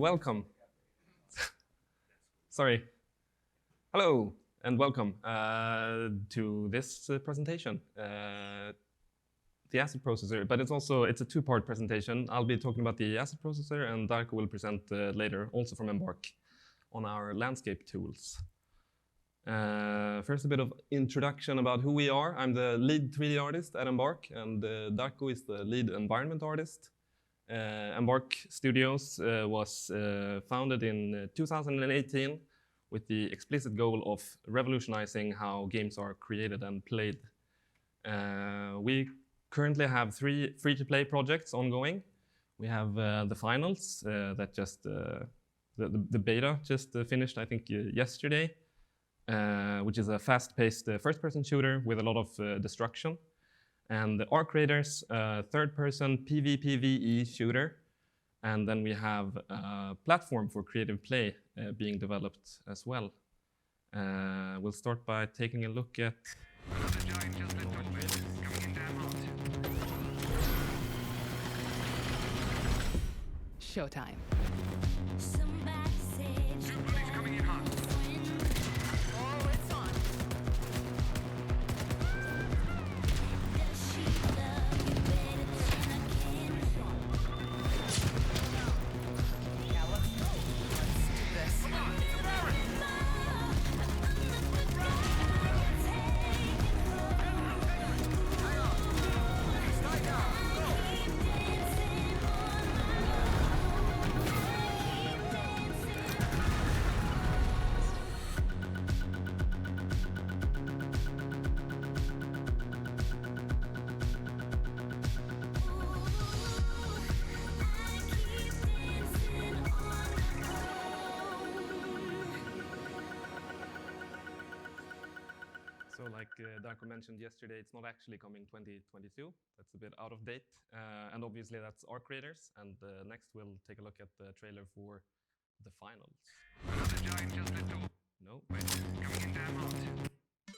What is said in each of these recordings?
welcome. Sorry. Hello, and welcome to this presentation, the ACID processor. But it's a two-part presentation. I'll be talking about the ACID processor, and Darko will present later, also from Embark, on our landscape tools. First, a bit of introduction about who we are. I'm the lead 3D artist at Embark, and Darko is the lead environment artist. Embark Studios was founded in 2018 with the explicit goal of revolutionizing how games are created and played. We currently have 3 free-to-play projects ongoing. We have the finals that just the beta just finished, I think, yesterday, which is a fast-paced first-person shooter with a lot of destruction. And the Arc Raiders, third-person PvPvE shooter. And then we have a platform for creative play being developed as well. We'll start by taking a look at... Showtime. So like Darko mentioned yesterday, it's not actually coming 2022. That's a bit out of date. And obviously that's Arc Raiders. And next we'll take a look at the trailer for the finals. No?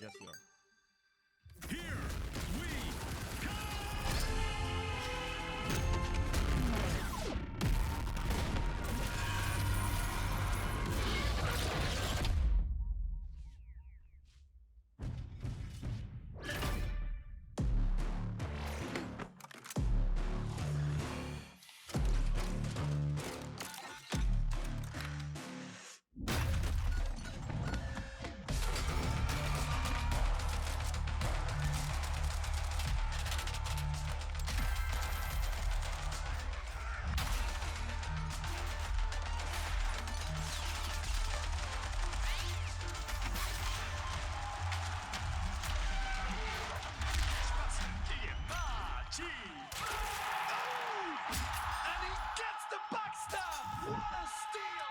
Yes, we are. Here we go! And he gets the backstab! What a steal!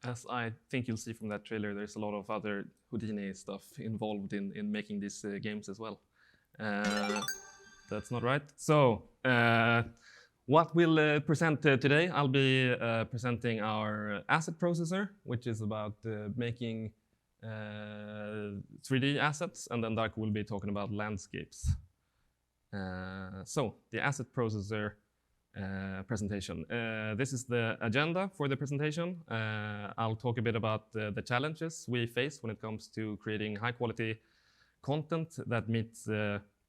As I think you'll see from that trailer, there's a lot of other Houdini stuff involved in making these games as well. That's not right. So, what we'll present today, I'll be presenting our ACID processor, which is about making 3D assets, and then Darko will be talking about landscapes. So, the ACID processor presentation. This is the agenda for the presentation. I'll talk a bit about the challenges we face when it comes to creating high-quality content that meets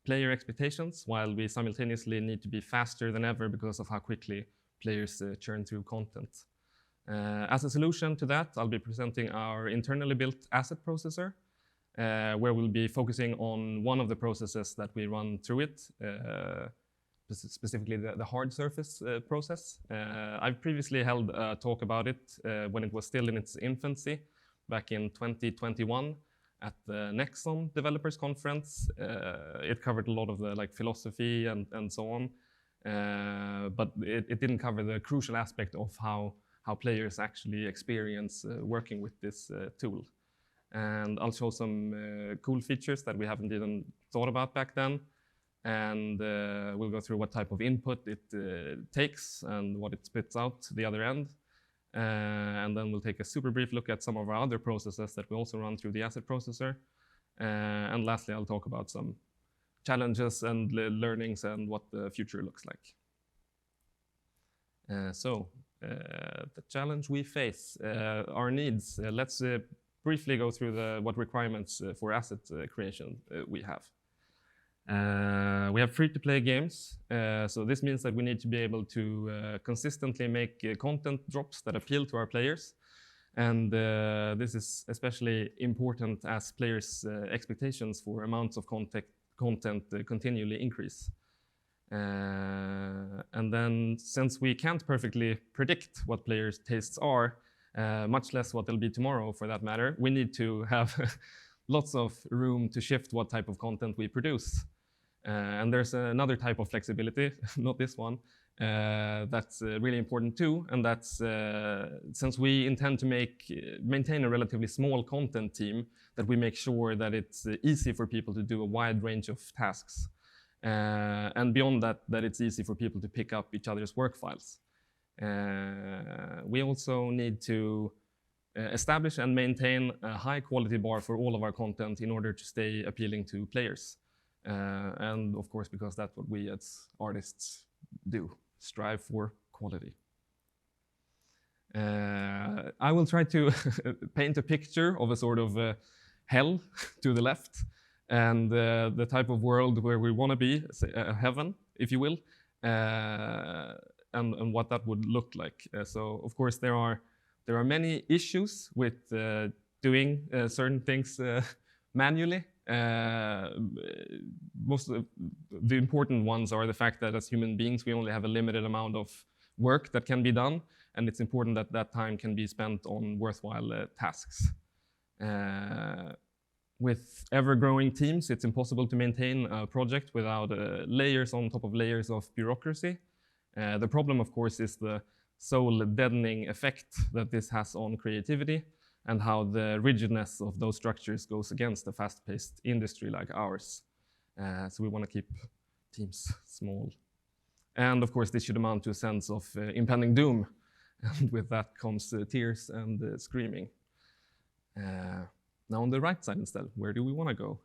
player expectations, while we simultaneously need to be faster than ever because of how quickly players churn through content. As a solution to that, I'll be presenting our internally built ACID processor, where we'll be focusing on one of the processes that we run through it, specifically the hard surface process. I've previously held a talk about it when it was still in its infancy, back in 2021 at the Nexon Developers Conference. It covered a lot of the philosophy and so on, but it didn't cover the crucial aspect of how players actually experience working with this tool. And I'll show some cool features that we haven't even thought about back then. And we'll go through what type of input it takes and what it spits out the other end. And then we'll take a super brief look at some of our other processes that we also run through the asset processor. And lastly, I'll talk about some challenges and learnings and what the future looks like. The challenge we face, our needs. Let's briefly go through what requirements for asset creation we have. We have free-to-play games, so this means that we need to be able to consistently make content drops that appeal to our players. And this is especially important as players' expectations for amounts of content continually increase. And then, since we can't perfectly predict what players' tastes are, much less what they'll be tomorrow for that matter, we need to have lots of room to shift what type of content we produce. And there's another type of flexibility, not this one, that's really important too, and that's since we intend to maintain a relatively small content team, that we make sure that it's easy for people to do a wide range of tasks. And beyond that, that it's easy for people to pick up each other's work files. We also need to establish and maintain a high quality bar for all of our content in order to stay appealing to players. And of course, because that's what we as artists do, strive for quality. I will try to paint a picture of a sort of hell to the left, and the type of world where we want to be, say, heaven, if you will, and what that would look like. So, of course, there are many issues with doing certain things manually. Most of the important ones are the fact that as human beings, we only have a limited amount of work that can be done, and it's important that that time can be spent on worthwhile tasks. With ever-growing teams, it's impossible to maintain a project without layers on top of layers of bureaucracy. The problem, of course, is the soul-deadening effect that this has on creativity, and how the rigidness of those structures goes against a fast-paced industry like ours. So we want to keep teams small. And of course, this should amount to a sense of impending doom. And with that comes tears and screaming. Now on the right side instead, where do we want to go?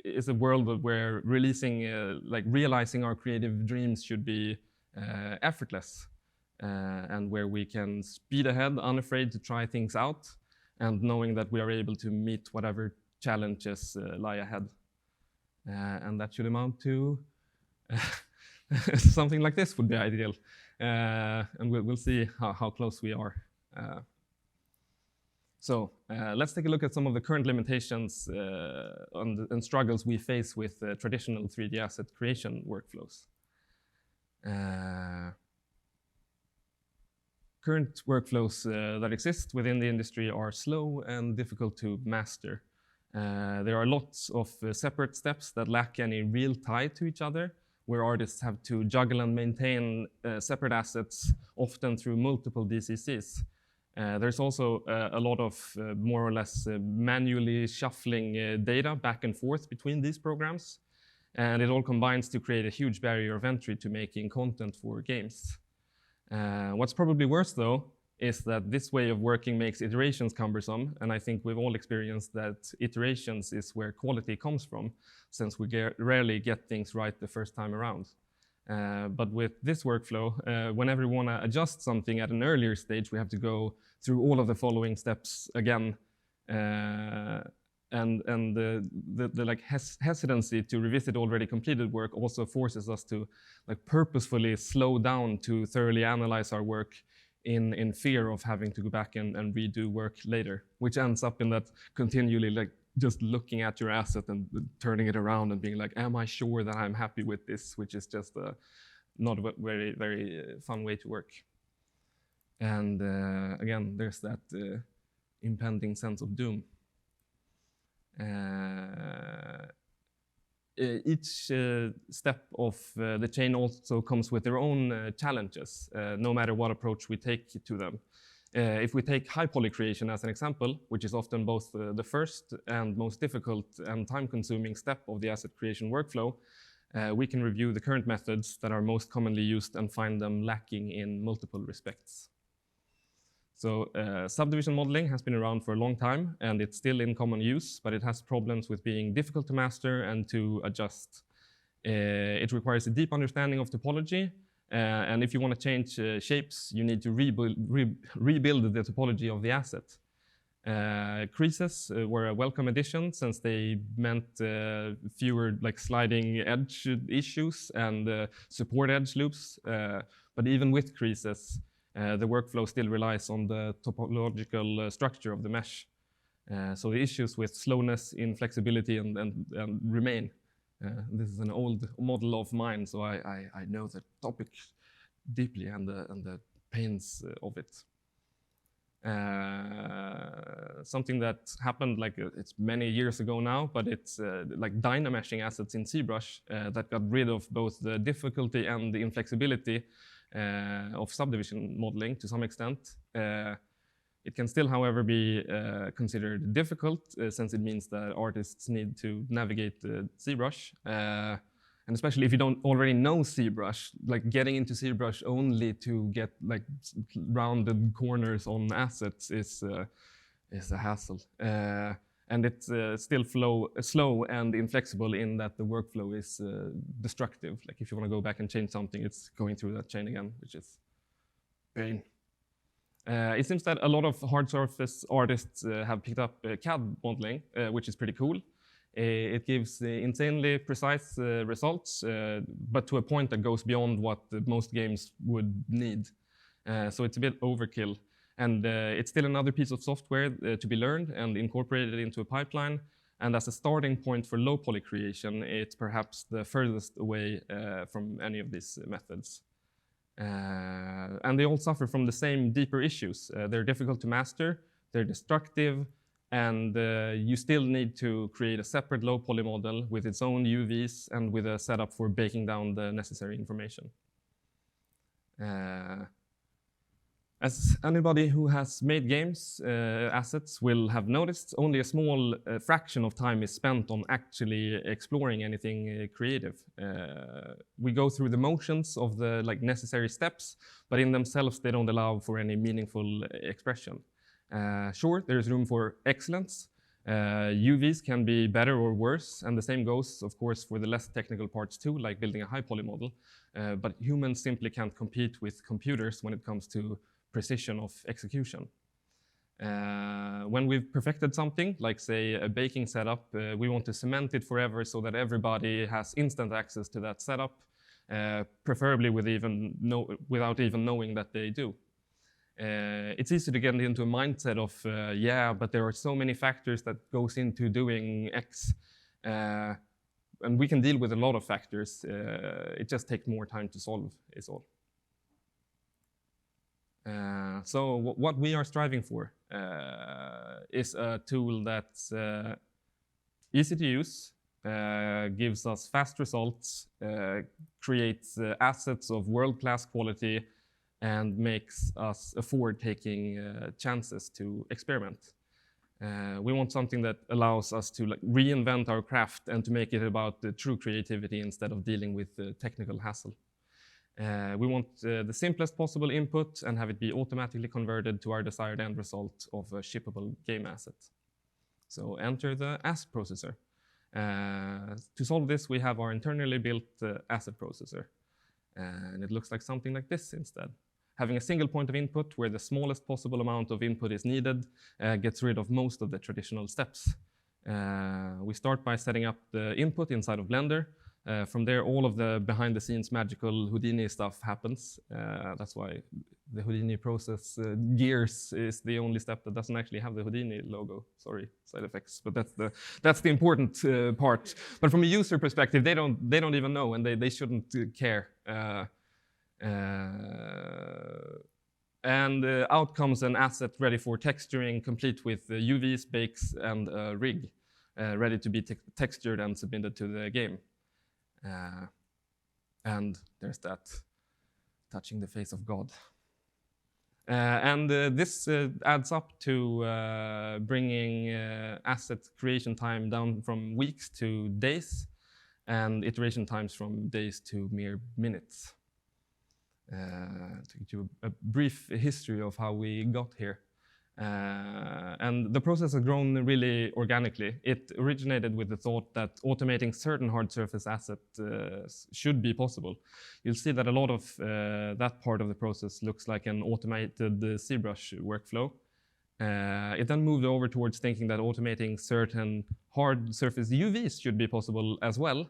It's a world where realizing our creative dreams should be effortless. And where we can speed ahead, unafraid to try things out, and knowing that we are able to meet whatever challenges lie ahead. And that should amount to something like this would be ideal. And we'll see how close we are. So let's take a look at some of the current limitations and struggles we face with traditional 3D asset creation workflows. Current workflows that exist within the industry are slow and difficult to master. There are lots of separate steps that lack any real tie to each other, where artists have to juggle and maintain separate assets, often through multiple DCCs. There's also a lot of more or less manually shuffling data back and forth between these programs, and it all combines to create a huge barrier of entry to making content for games. What's probably worse, though, is that this way of working makes iterations cumbersome, and I think we've all experienced that iterations is where quality comes from, since we rarely get things right the first time around. But with this workflow, whenever we want to adjust something at an earlier stage, we have to go through all of the following steps again. And the hesitancy to revisit already completed work also forces us to purposefully slow down to thoroughly analyze our work in fear of having to go back and redo work later, which ends up in that continually like just looking at your asset and turning it around and being like, am I sure that I'm happy with this? Which is just not a very, very fun way to work. And again, there's that impending sense of doom. Each step of the chain also comes with their own challenges, no matter what approach we take to them. If we take high poly creation as an example, which is often both the first and most difficult and time-consuming step of the asset creation workflow, we can review the current methods that are most commonly used and find them lacking in multiple respects. So subdivision modeling has been around for a long time, and it's still in common use, but it has problems with being difficult to master and to adjust. It requires a deep understanding of topology, and if you want to change shapes, you need to rebuild the topology of the asset. Creases were a welcome addition since they meant fewer like sliding edge issues and support edge loops. But even with creases, the workflow still relies on the topological structure of the mesh. So the issues with slowness, inflexibility, and remain. This is an old model of mine, so I know the topic deeply and the pains of it. Something that happened like it's many years ago now, but it's like dynameshing assets in ZBrush that got rid of both the difficulty and the inflexibility of subdivision modeling to some extent. It can still, however, be considered difficult since it means that artists need to navigate ZBrush. And especially if you don't already know ZBrush, like getting into ZBrush only to get like rounded corners on assets is a hassle. And it's still slow and inflexible in that the workflow is destructive. Like if you want to go back and change something, it's going through that chain again, which is pain. It seems that a lot of hard surface artists have picked up CAD modeling, which is pretty cool. It gives insanely precise results, but to a point that goes beyond what most games would need. So it's a bit overkill. And it's still another piece of software to be learned and incorporated into a pipeline. And as a starting point for low poly creation, it's perhaps the furthest away from any of these methods. And they all suffer from the same deeper issues. They're difficult to master, they're destructive, and you still need to create a separate low poly model with its own UVs and with a setup for baking down the necessary information. As anybody who has made games, assets will have noticed, only a small fraction of time is spent on actually exploring anything creative. We go through the motions of the necessary steps, but in themselves they don't allow for any meaningful expression. Sure, there's room for excellence. UVs can be better or worse, and the same goes, of course, for the less technical parts too, like building a high poly model. But humans simply can't compete with computers when it comes to precision of execution. When we've perfected something, like say a baking setup, we want to cement it forever so that everybody has instant access to that setup, preferably without even knowing that they do. It's easy to get into a mindset of, yeah, but there are so many factors that goes into doing X. And we can deal with a lot of factors. It just takes more time to solve, is all. So what we are striving for is a tool that's easy to use, gives us fast results, creates assets of world-class quality, and makes us afford taking chances to experiment. We want something that allows us to reinvent our craft and to make it about the true creativity instead of dealing with the technical hassle. We want the simplest possible input and have it be automatically converted to our desired end result of a shippable game asset. So enter the ASP processor. To solve this, we have our internally built asset processor. And it looks like something like this instead. Having a single point of input where the smallest possible amount of input is needed gets rid of most of the traditional steps. We start by setting up the input inside of Blender. From there, all of the behind-the-scenes magical Houdini stuff happens. That's why the Houdini process gears is the only step that doesn't actually have the Houdini logo. Sorry, side effects, but that's the important part. But from a user perspective, they don't even know, and they shouldn't care. And out comes an asset ready for texturing, complete with UVs, bakes, and a rig, ready to be textured and submitted to the game. And there's that touching the face of God. This adds up to bringing asset creation time down from weeks to days, and iteration times from days to mere minutes. To give you a brief history of how we got here. And the process has grown really organically. It originated with the thought that automating certain hard surface assets should be possible. You'll see that a lot of that part of the process looks like an automated ZBrush workflow. It then moved over towards thinking that automating certain hard surface UVs should be possible as well.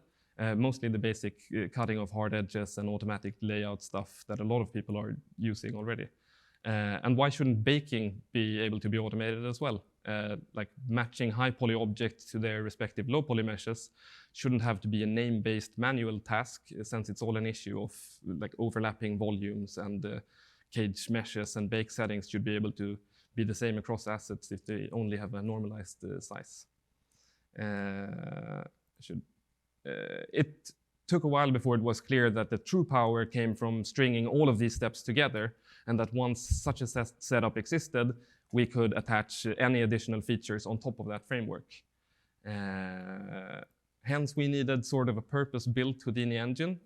Mostly the basic cutting of hard edges and automatic layout stuff that a lot of people are using already. And why shouldn't baking be able to be automated as well? Like matching high poly objects to their respective low poly meshes shouldn't have to be a name-based manual task, since it's all an issue of like overlapping volumes, and cage meshes and bake settings should be able to be the same across assets if they only have a normalized size. It took a while before it was clear that the true power came from stringing all of these steps together, and that once such a setup existed, we could attach any additional features on top of that framework. Hence, we needed sort of a purpose-built Houdini engine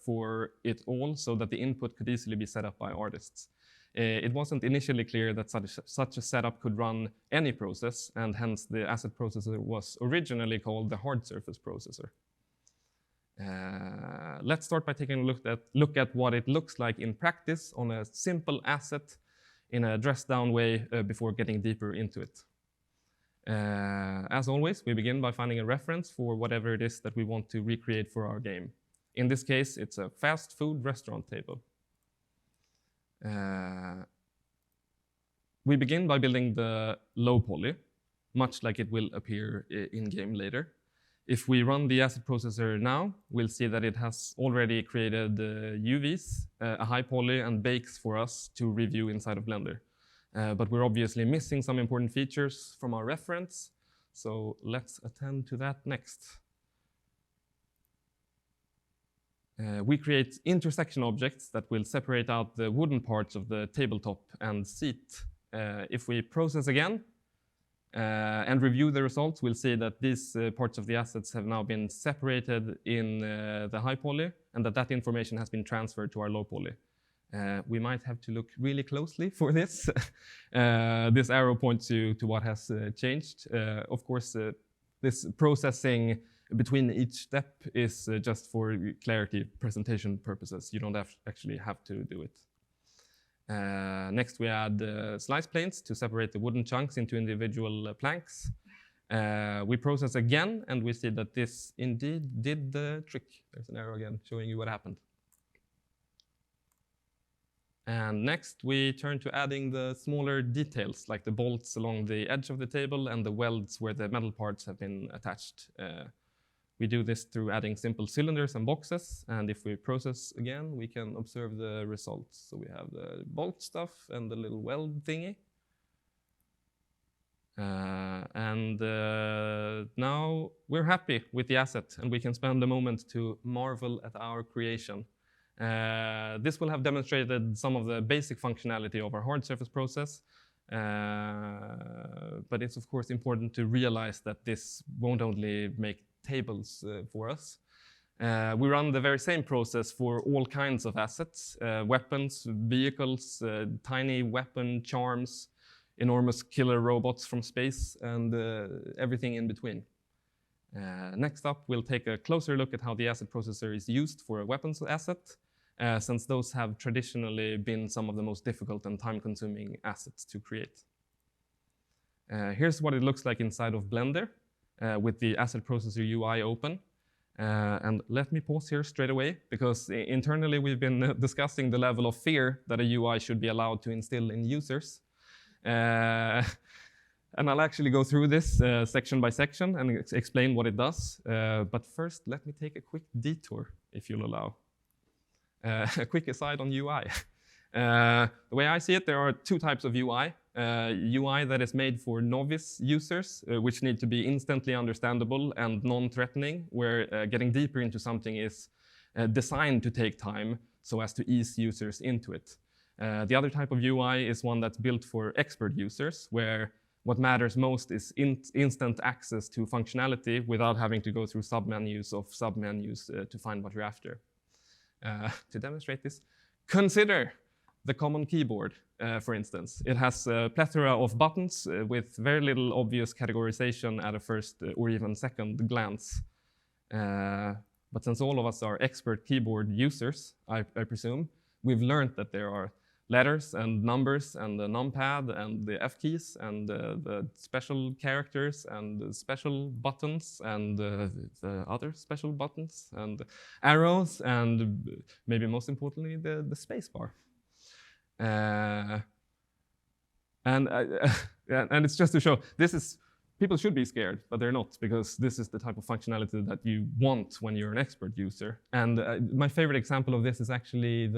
for it all, so that the input could easily be set up by artists. It wasn't initially clear that such a setup could run any process, and hence the asset processor was originally called the hard surface processor. Let's start by taking a look at what it looks like in practice on a simple asset in a dressed-down way before getting deeper into it. As always, we begin by finding a reference for whatever it is that we want to recreate for our game. In this case, it's a fast food restaurant table. We begin by building the low poly, much like it will appear in-game later. If we run the asset processor now, we'll see that it has already created UVs, a high poly, and bakes for us to review inside of Blender. But we're obviously missing some important features from our reference, so let's attend to that next. We create intersection objects that will separate out the wooden parts of the tabletop and seat. If we process again and review the results, we'll see that these parts of the assets have now been separated in the high poly, and that information has been transferred to our low poly. We might have to look really closely for this. This arrow points you to what has changed. Of course, this processing between each step is just for clarity presentation purposes. You don't actually have to do it. Next, we add slice planes to separate the wooden chunks into individual planks. We process again, and we see that this indeed did the trick. There's an arrow again showing you what happened. And next, we turn to adding the smaller details, like the bolts along the edge of the table and the welds where the metal parts have been attached. We do this through adding simple cylinders and boxes, and if we process again, we can observe the results. So we have the bolt stuff and the little weld thingy. Now we're happy with the asset, and we can spend a moment to marvel at our creation. This will have demonstrated some of the basic functionality of our hard surface process, but it's of course important to realize that this won't only make tables for us. We run the very same process for all kinds of assets, weapons, vehicles, tiny weapon charms, enormous killer robots from space, and everything in between. Next up, we'll take a closer look at how the asset processor is used for a weapons asset, since those have traditionally been some of the most difficult and time-consuming assets to create. Here's what it looks like inside of Blender with the asset processor UI open. And let me pause here straight away, because internally we've been discussing the level of fear that a UI should be allowed to instill in users. And I'll actually go through this section by section and explain what it does. But first, let me take a quick detour, if you'll allow. A quick aside on UI. The way I see it, there are two types of UI. UI that is made for novice users, which need to be instantly understandable and non-threatening, where getting deeper into something is designed to take time so as to ease users into it. The other type of UI is one that's built for expert users, where what matters most is instant access to functionality without having to go through submenus of submenus to find what you're after. To demonstrate this, consider the common keyboard, for instance. It has a plethora of buttons with very little obvious categorization at a first or even second glance. But since all of us are expert keyboard users, I presume, we've learned that there are letters and numbers and the numpad and the F keys and the special characters and the special buttons and the other special buttons and arrows and maybe most importantly the space bar. And it's just to show this is, people should be scared, but they're not, because this is the type of functionality that you want when you're an expert user. And my favorite example of this is actually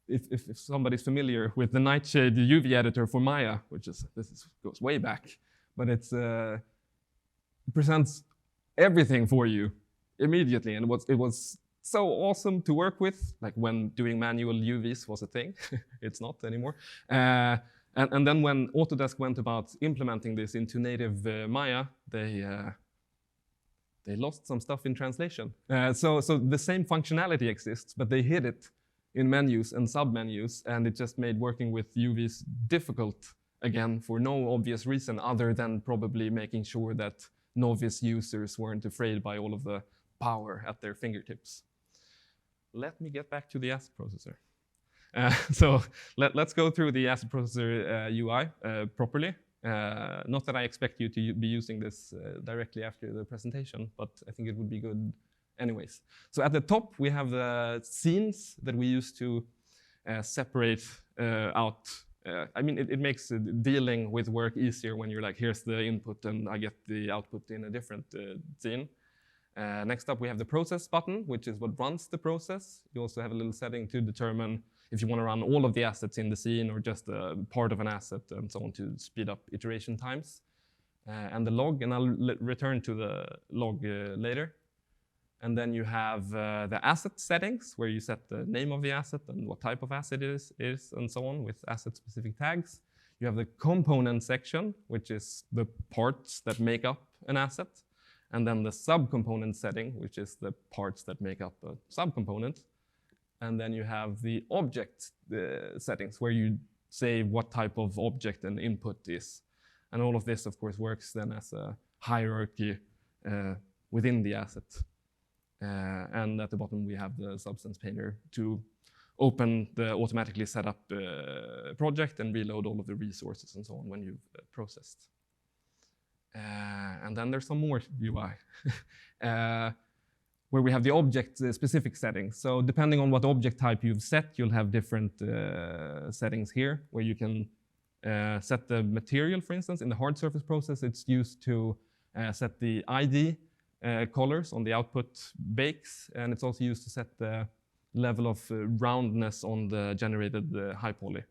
if somebody's familiar with the Nightshade UV editor for Maya, which is, goes way back, but it presents everything for you immediately, and it was so awesome to work with, like when doing manual UVs was a thing. It's not anymore. And then when Autodesk went about implementing this into native Maya, they lost some stuff in translation. So the same functionality exists, but they hid it in menus and submenus, and it just made working with UVs difficult again for no obvious reason other than probably making sure that novice users weren't afraid by all of the power at their fingertips. Let me get back to the asset processor. So let's go through the asset processor UI properly. Not that I expect you to be using this directly after the presentation, but I think it would be good anyways. So at the top, we have the scenes that we use to separate out. I mean, it makes dealing with work easier when you're like, here's the input and I get the output in a different scene. Next up, we have the process button, which is what runs the process. You also have a little setting to determine if you want to run all of the assets in the scene or just a part of an asset and so on to speed up iteration times. And the log, and I'll return to the log later. And then you have the asset settings, where you set the name of the asset and what type of asset it is and so on with asset-specific tags. You have the component section, which is the parts that make up an asset. And then the subcomponent setting, which is the parts that make up a subcomponent. And then you have the object settings, where you say what type of object an input is. And all of this, of course, works then as a hierarchy within the asset. And at the bottom, we have the substance painter to open the automatically set up project and reload all of the resources and so on when you've processed. And then there's some more UI, where we have the object-specific settings. So depending on what object type you've set, you'll have different settings here, where you can set the material, for instance. In the hard surface process, it's used to set the ID colors on the output bakes, and it's also used to set the level of roundness on the generated high poly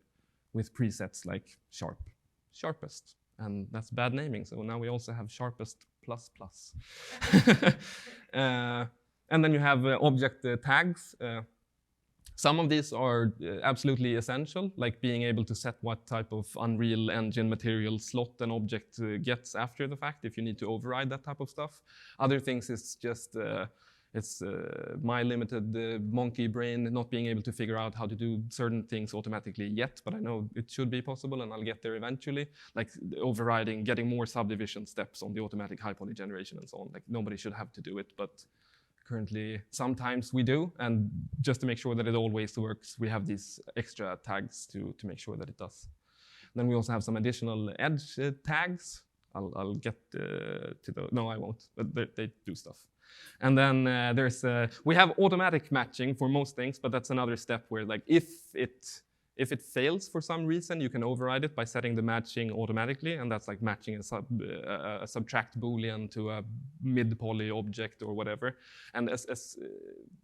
with presets like sharp, sharpest. And that's bad naming, so now we also have sharpest plus plus. And then you have object tags. Some of these are absolutely essential, like being able to set what type of Unreal Engine material slot an object gets after the fact, if you need to override that type of stuff. Other things is just my limited monkey brain not being able to figure out how to do certain things automatically yet, but I know it should be possible and I'll get there eventually. Like overriding, getting more subdivision steps on the automatic high poly generation and so on. Like nobody should have to do it, but currently sometimes we do. And just to make sure that it always works, we have these extra tags to make sure that it does. Then we also have some additional edge tags. I'll get to those. No, I won't. But they do stuff. And then we have automatic matching for most things, but that's another step where like if it fails for some reason, you can override it by setting the matching automatically, and that's like matching a subtract boolean to a mid-poly object or whatever. And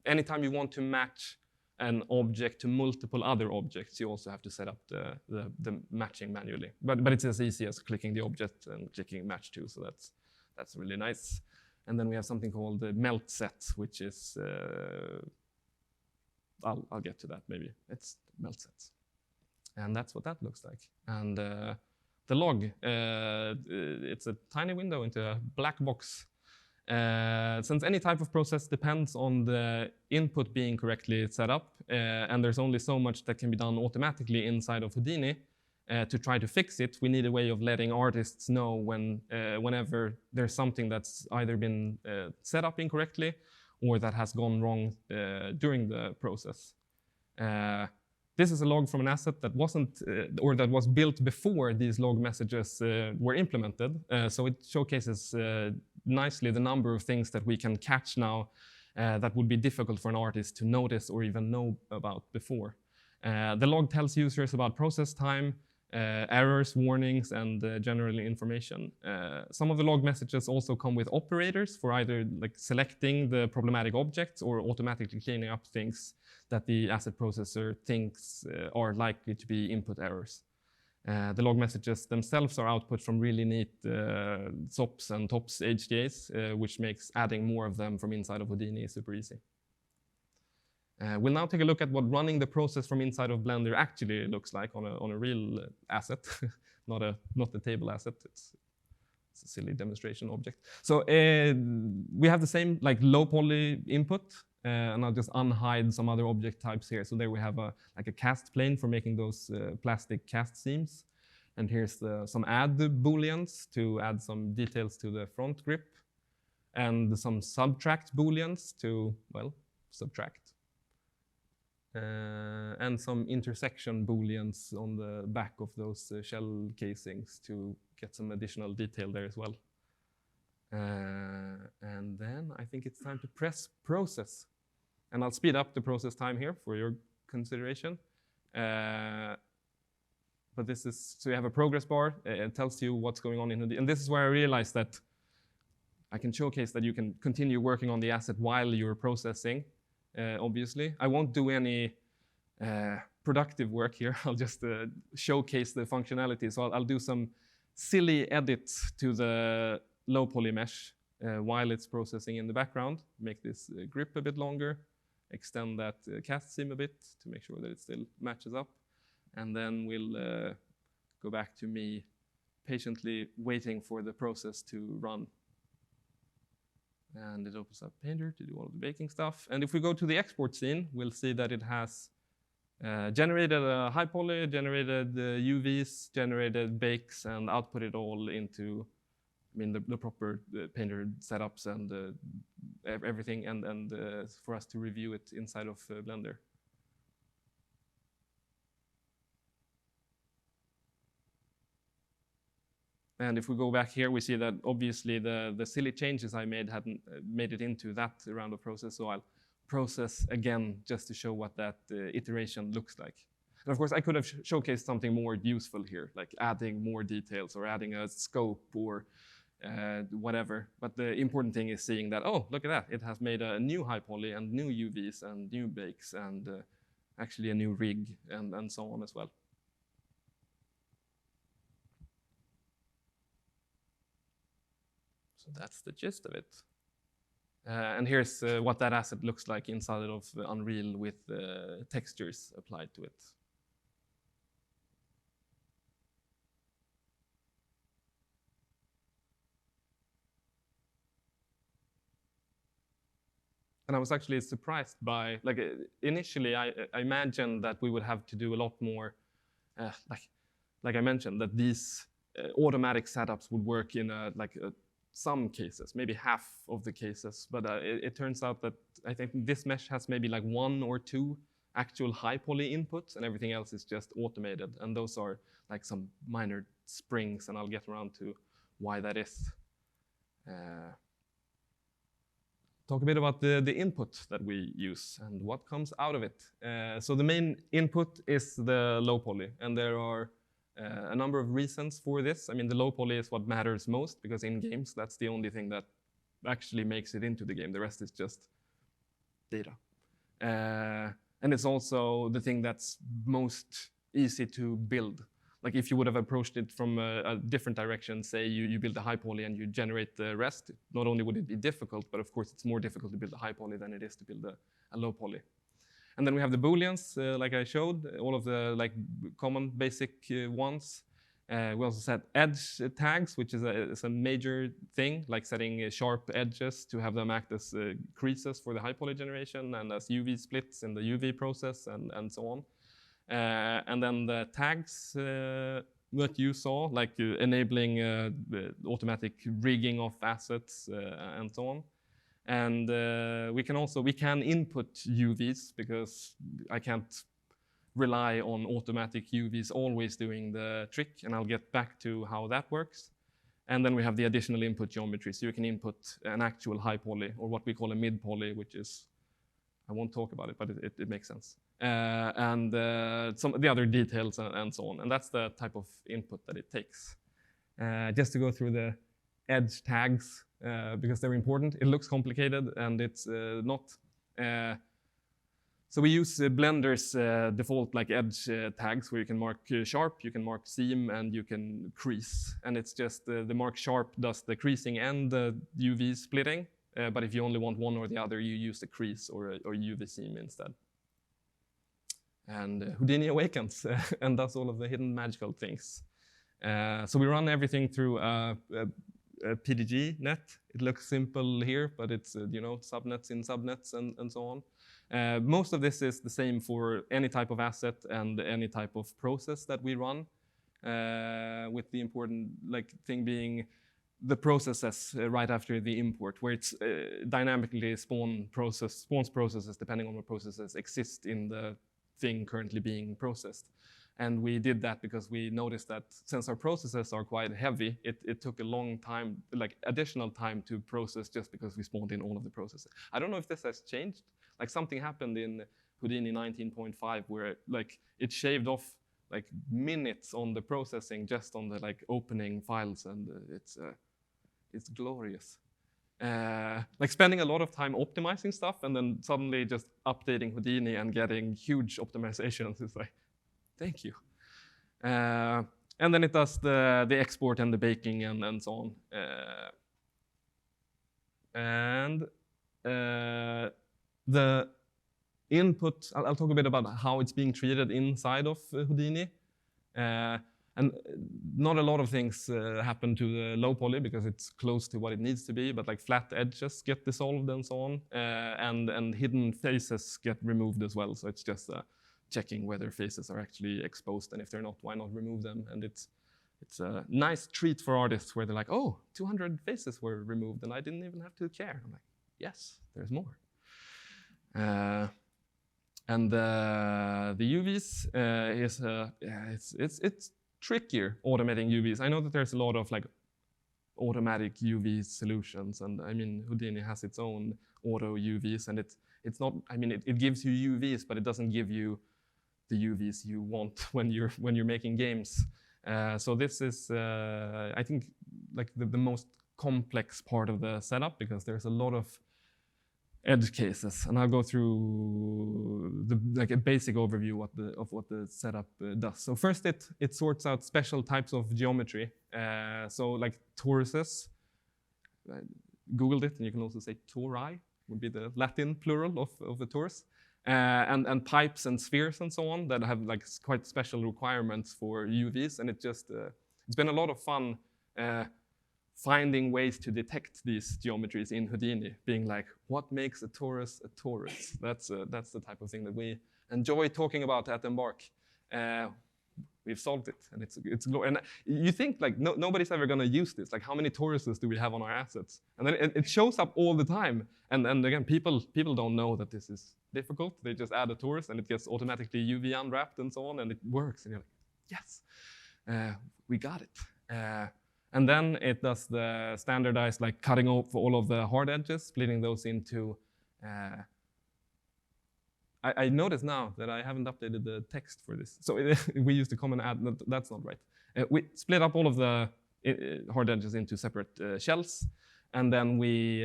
anytime you want to match an object to multiple other objects, you also have to set up the matching manually. But it's as easy as clicking the object and clicking match to, so that's really nice. And then we have something called the melt set, which is I'll get to that maybe. It's melt sets. And that's what that looks like. And the log, it's a tiny window into a black box. Since any type of process depends on the input being correctly set up, and there's only so much that can be done automatically inside of Houdini, to try to fix it, we need a way of letting artists know whenever there's something that's either been set up incorrectly or that has gone wrong during the process. This is a log from an asset that wasn't, or that was built before these log messages were implemented. So it showcases nicely the number of things that we can catch now that would be difficult for an artist to notice or even know about before. The log tells users about process time, errors, warnings, and general information. Some of the log messages also come with operators for either like selecting the problematic objects or automatically cleaning up things that the asset processor thinks are likely to be input errors. The log messages themselves are output from really neat SOPs and TOPS HDAs, which makes adding more of them from inside of Houdini super easy. We'll now take a look at what running the process from inside of Blender actually looks like on a real asset, not the table asset. It's a silly demonstration object. So we have the same like low poly input, and I'll just unhide some other object types here. So there we have a cast plane for making those plastic cast seams, and here's some add booleans to add some details to the front grip, and some subtract booleans to, well, subtract. And some intersection booleans on the back of those shell casings to get some additional detail there as well. And then I think it's time to press process. And I'll speed up the process time here for your consideration. But this is, so you have a progress bar. It tells you what's going on in the, and this is where I realized that I can showcase that you can continue working on the asset while you're processing. Obviously, I won't do any productive work here. I'll just showcase the functionality. So I'll do some silly edits to the low poly mesh while it's processing in the background. Make this grip a bit longer, extend that cast seam a bit to make sure that it still matches up. And then we'll go back to me patiently waiting for the process to run. And it opens up Painter to do all of the baking stuff. And if we go to the export scene, we'll see that it has generated a high poly, generated UVs, generated bakes, and output it all into, I mean, the proper Painter setups and everything, and for us to review it inside of Blender. And if we go back here, we see that obviously the silly changes I made hadn't made it into that round of process. So I'll process again just to show what that iteration looks like. And of course, I could have showcased something more useful here, like adding more details or adding a scope or whatever. But the important thing is seeing that, oh, look at that. It has made a new high poly and new UVs and new bakes and actually a new rig and so on as well. So that's the gist of it. And here's what that asset looks like inside of Unreal with textures applied to it. And I was actually surprised by, like, initially I imagined that we would have to do a lot more, like I mentioned, that these automatic setups would work in some cases, maybe half of the cases. But it turns out that I think this mesh has maybe like 1 or 2 actual high poly inputs, and everything else is just automated. And those are like some minor springs, and I'll get around to why that is. Talk a bit about the input that we use and what comes out of it. So the main input is the low poly, and there are a number of reasons for this. I mean, the low poly is what matters most, because in games, that's the only thing that actually makes it into the game. The rest is just data. And it's also the thing that's most easy to build. Like if you would have approached it from a different direction, say you build a high poly and you generate the rest, not only would it be difficult, but of course it's more difficult to build a high poly than it is to build a low poly. And then we have the booleans, like I showed, all of the like common basic ones. We also set edge tags, which is a major thing, like setting sharp edges to have them act as creases for the high poly generation and as UV splits in the UV process and so on. And then the tags that you saw, like enabling the automatic rigging of assets and so on. And we can input UVs, because I can't rely on automatic UVs always doing the trick, and I'll get back to how that works. And then we have the additional input geometry, so you can input an actual high poly, or what we call a mid poly, which is, I won't talk about it, but it makes sense. And some of the other details and so on. And that's the type of input that it takes. Just to go through the edge tags, because they're important. It looks complicated, and it's not. So we use Blender's default like edge tags, where you can mark sharp, you can mark seam, and you can crease. And it's just the mark sharp does the creasing and the UV splitting. But if you only want one or the other, you use the crease or UV seam instead. And Houdini awakens and does all of the hidden magical things. So we run everything through a PDG net. It looks simple here, but it's subnets in subnets and so on. Most of this is the same for any type of asset and any type of process that we run, with the important thing being the processes right after the import, where it's dynamically spawns processes depending on what processes exist in the thing currently being processed. And we did that because we noticed that since our processes are quite heavy, it took a long time, additional time to process, just because we spawned in all of the processes. I don't know if this has changed. Something happened in Houdini 19.5 where it shaved off minutes on the processing just on the opening files, and it's glorious. Spending a lot of time optimizing stuff and then suddenly just updating Houdini and getting huge optimizations is thank you. And then it does the export and the baking and so on. And the input, I'll talk a bit about how it's being treated inside of Houdini. And not a lot of things happen to the low poly because it's close to what it needs to be, but flat edges get dissolved and so on. And hidden faces get removed as well. So it's just checking whether faces are actually exposed, and if they're not, why not remove them? And it's a nice treat for artists where they're like, oh, 200 faces were removed and I didn't even have to care. I'm like, yes, there's more. And the UVs it's trickier automating UVs. I know that there's a lot of automatic UV solutions, and I mean Houdini has its own auto UVs, and it's not. I mean it gives you UVs, but it doesn't give you the UVs you want when you're making games. So this is I think the most complex part of the setup, because there's a lot of edge cases, and I'll go through a basic overview of what the setup does. So first, it sorts out special types of geometry. So toruses, I Googled it, and you can also say tori would be the Latin plural of the torus, and pipes and spheres and so on that have quite special requirements for UVs, and it's been a lot of fun. Finding ways to detect these geometries in Houdini, being what makes a torus a torus? That's the type of thing that we enjoy talking about at Embark. We've solved it, and it's glorious. And you think nobody's ever going to use this. How many toruses do we have on our assets? And then it shows up all the time. And again, people don't know that this is difficult. They just add a torus, and it gets automatically UV unwrapped and so on, and it works. And you're like, yes, we got it. And then it does the standardized, like cutting off all of the hard edges, splitting those into. I notice now that I haven't updated the text for this. So we used the common add, that's not right. We split up all of the hard edges into separate shells, and then we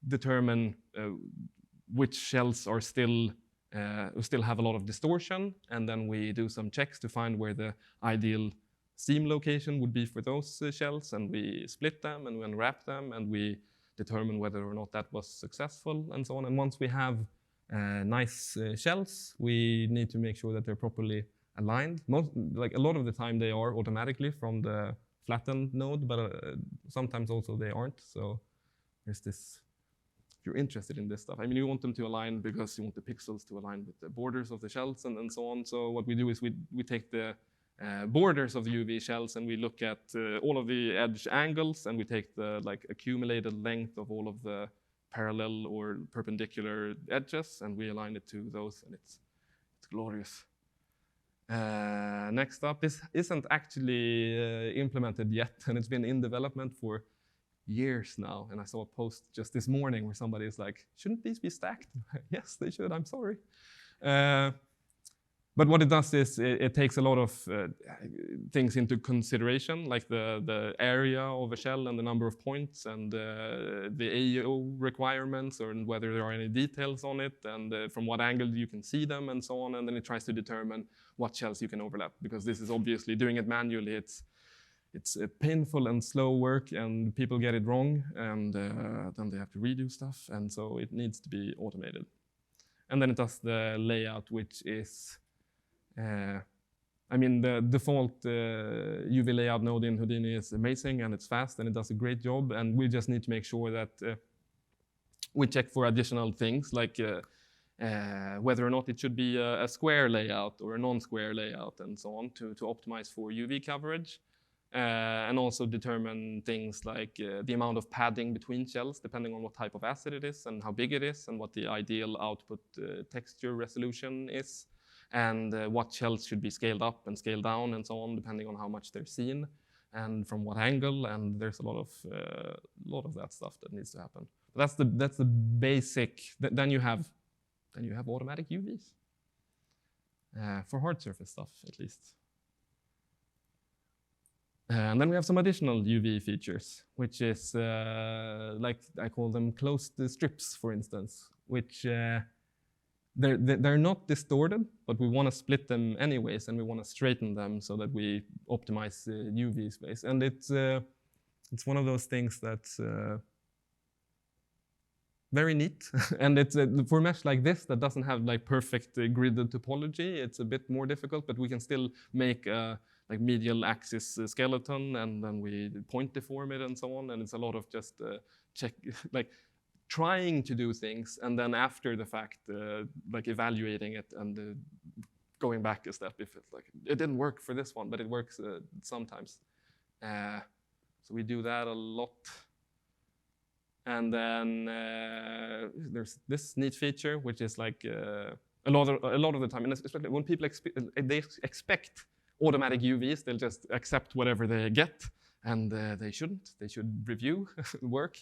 determine which shells are still have a lot of distortion, and then we do some checks to find where the ideal seam location would be for those shells, and we split them and we unwrap them, and we determine whether or not that was successful, and so on. And once we have nice shells, we need to make sure that they're properly aligned. Like a lot of the time they are automatically from the flattened node, but sometimes also they aren't. So there's this, if you're interested in this stuff, I mean, you want them to align because you want the pixels to align with the borders of the shells and so on. So what we do is we take the borders of the UV shells and we look at all of the edge angles, and we take the like accumulated length of all of the parallel or perpendicular edges, and we align it to those, and it's glorious. Next up, this isn't actually implemented yet, and it's been in development for years now. And I saw a post just this morning where somebody is like, shouldn't these be stacked? Yes, they should, I'm sorry. But what it does is it takes a lot of things into consideration, like the area of a shell and the number of points and the AO requirements, or whether there are any details on it, and from what angle you can see them, and so on. And then it tries to determine what shells you can overlap, because this is obviously doing it manually. It's painful and slow work, and people get it wrong, and then they have to redo stuff, and so it needs to be automated. And then it does the layout, which is I mean, the default UV layout node in Houdini is amazing, and it's fast, and it does a great job. And we just need to make sure that we check for additional things, like whether or not it should be a square layout or a non-square layout, and so on, to optimize for UV coverage. And also determine things like the amount of padding between shells, depending on what type of acid it is and how big it is, and what the ideal output texture resolution is. And what shells should be scaled up and scaled down, and so on, depending on how much they're seen and from what angle. And there's a lot of that stuff that needs to happen. But that's the basic. Then you have automatic UVs for hard surface stuff, at least. And then we have some additional UV features, which is like I call them closed strips, for instance, which. They're not distorted, but we want to split them anyways, and we want to straighten them so that we optimize UV space. And it's one of those things that's very neat. And it's for a mesh like this that doesn't have like perfect gridded topology. It's a bit more difficult, but we can still make like medial axis skeleton, and then we point deform it and so on. And it's a lot of just check like. Trying to do things, and then after the fact, like evaluating it and going back a step if it's like, it didn't work for this one, but it works sometimes. So we do that a lot. And then there's this neat feature, which is like a lot of the time, and especially when people they expect automatic UVs, they'll just accept whatever they get, and they shouldn't. They should review work.